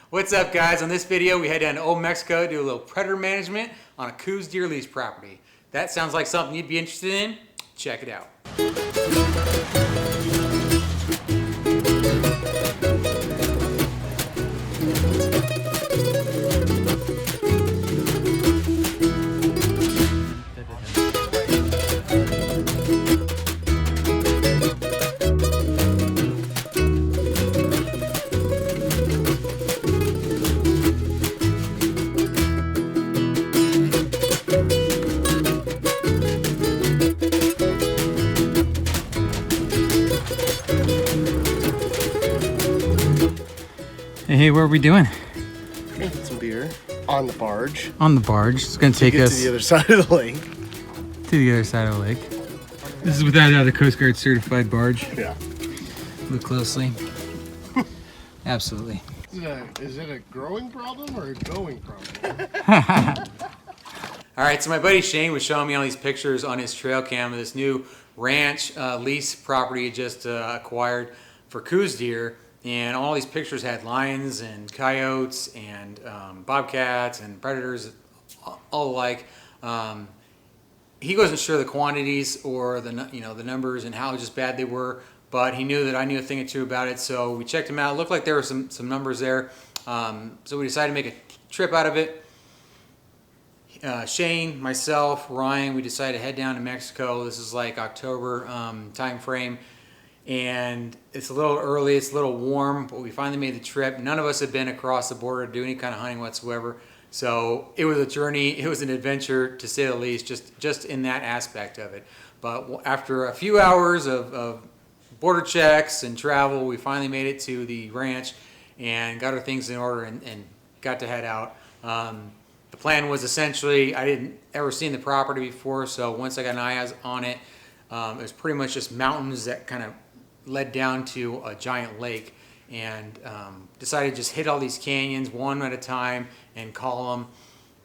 What's up, guys? On this video, we head down to Old Mexico to do a little predator management on a Coues deer lease property. That sounds like something you'd be interested in? Check it out. Hey, what are we doing? Drinking some beer on the barge. On the barge. It's going to take us to the other side of the lake. To the other side of the lake. This is without a Coast Guard certified barge. Yeah. Look closely. Absolutely. Is it a growing problem or a going problem? All right, so my buddy Shane was showing me all these pictures on his trail cam of this new ranch lease property he just acquired for Coues deer. And all these pictures had lions and coyotes and bobcats and predators, all alike. He wasn't sure the quantities or the numbers and how just bad they were, but he knew that I knew a thing or two about it. So we checked them out. It looked like there were some numbers there. So we decided to make a trip out of it. Shane, myself, Ryan, we decided to head down to Mexico. This is like October time frame. And it's a little early, it's a little warm, but we finally made the trip. None of us had been across the border to do any kind of hunting whatsoever. So it was a journey, it was an adventure to say the least, just in that aspect of it. But after a few hours of border checks and travel, we finally made it to the ranch and got our things in order and got to head out. The plan was essentially, I didn't ever seen the property before, so once I got an eye on it, it was pretty much just mountains that kind of led down to a giant lake, and decided to just hit all these canyons one at a time and call them,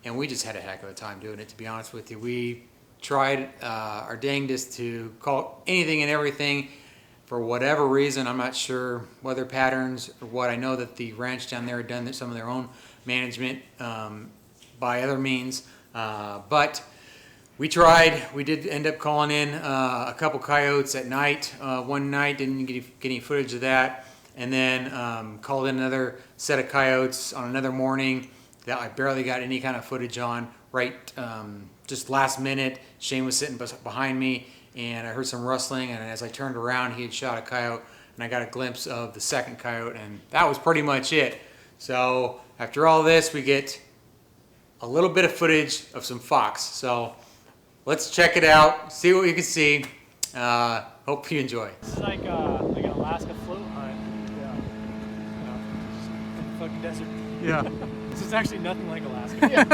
and we just had a heck of a time doing it, to be honest with you. We tried our dangest to call anything and everything for whatever reason. I'm not sure weather patterns or what. I know that the ranch down there had done some of their own management by other means, but we tried. We did end up calling in a couple coyotes at night. One night, didn't get any footage of that. And then called in another set of coyotes on another morning that I barely got any kind of footage on. Right, just last minute, Shane was sitting behind me, and I heard some rustling. And as I turned around, he had shot a coyote, and I got a glimpse of the second coyote, and that was pretty much it. So after all this, we get a little bit of footage of some fox. So let's check it out, see what we can see. Hope you enjoy. This is like an Alaska float hunt. Yeah. Just in the fucking desert. Yeah. This is actually nothing like Alaska. Yeah.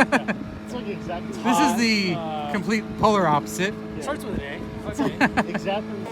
It's like exactly. This is the complete polar opposite. It starts with an A. Exactly.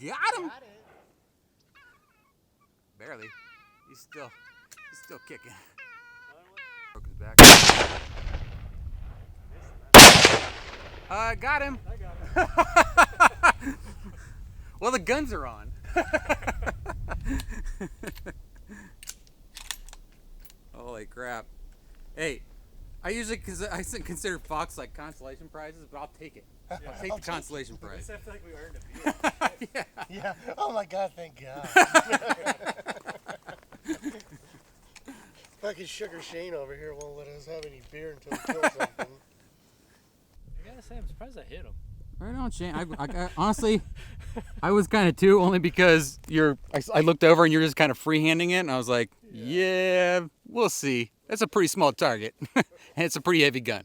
got him. Barely. He's still kicking. Broke his back. Got him. I got it. Well, the guns are on. Holy crap. Hey, I usually consider Fox like consolation prizes, but I'll take it. I'll take the consolation prize. I feel like we earned a beer. Yeah. Oh my God, thank God. Fucking Sugar Shane over here won't let us have any beer until we kill something. I gotta say, I'm surprised I hit him. Right on, Shane. I honestly, I was kind of too, only because I looked over and you're just kind of freehanding it, and I was like, yeah, we'll see. That's a pretty small target, and it's a pretty heavy gun.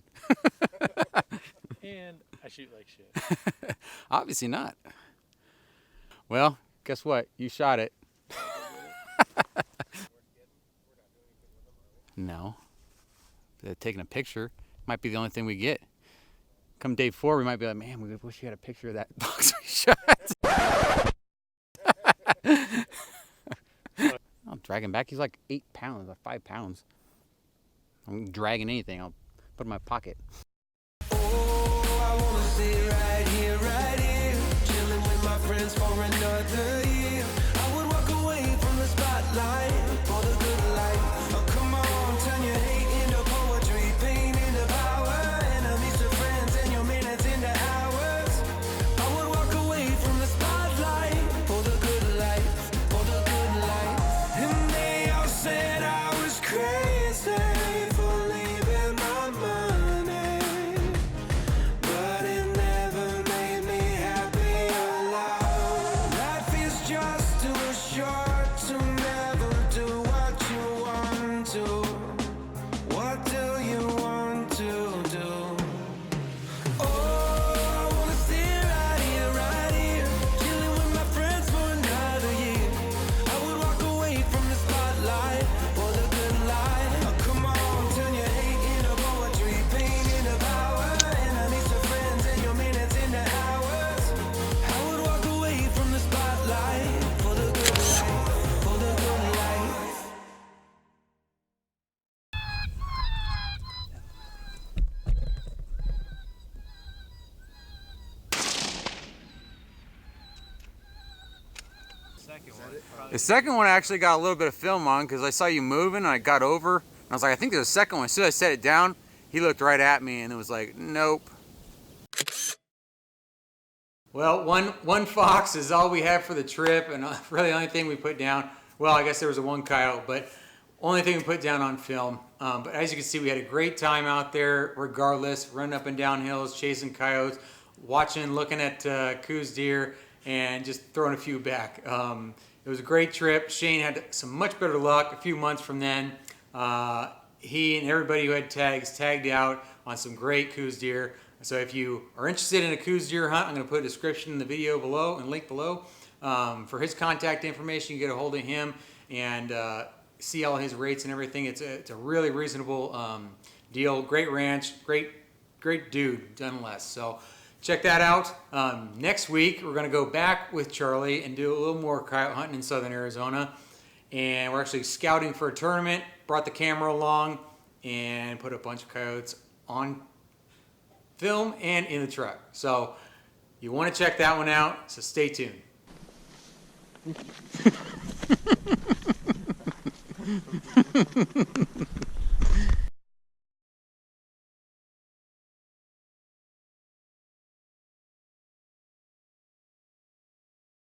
And I shoot like shit. Obviously not. Well, guess what? You shot it. No. Taking a picture might be the only thing we get. Come day 4, we might be like, man, we wish we had a picture of that box we shot. I'll drag him back. He's like 8 pounds, like 5 pounds. I'm dragging anything. I'll put it in my pocket. Oh, I wanna sit right here, chilling with my friends for another year. I would walk away from the spotlight for the good life. Oh, come on, turn your hate into poetry, pain into power, enemies to friends, and your minutes into hours. I would walk away from the spotlight for the good life, for the good life. And they all said I was crazy for leaving my money, but it never made me happy alone. Life is just too short to never do what you want to. What do you want to do? Oh, I wanna sit right here, chilling with my friends for another year. I would walk away from the spotlight for the good life. Oh, come on, turn your hate into poetry, pain into power, enemies to friends, and your minutes into hours. I would walk away from the spotlight for the good life, for the good life. Second one. Probably. The second one I actually got a little bit of film on because I saw you moving and I got over. And I was like, I think there's a second one. As soon as I set it down, he looked right at me and it was like, nope. Well, one fox is all we have for the trip, and really the only thing we put down, well, I guess there was a one coyote, but only thing we put down on film. But as you can see, we had a great time out there regardless, running up and down hills, chasing coyotes, watching, looking at Coues deer, and just throwing a few back. It was a great trip. Shane had some much better luck a few months from then. He and everybody who had tags tagged out on some great Coues deer. So if you are interested in a Coues deer hunt, I'm going to put a description in the video below and link below for his contact information. You get a hold of him and see all his rates and everything. It's a really reasonable deal. Great ranch, great dude, done less. So check that out. Next week we're going to go back with Charlie and do a little more coyote hunting in southern Arizona. And we're actually scouting for a tournament. Brought the camera along and put a bunch of coyotes on film and in the truck. So you want to check that one out, so stay tuned.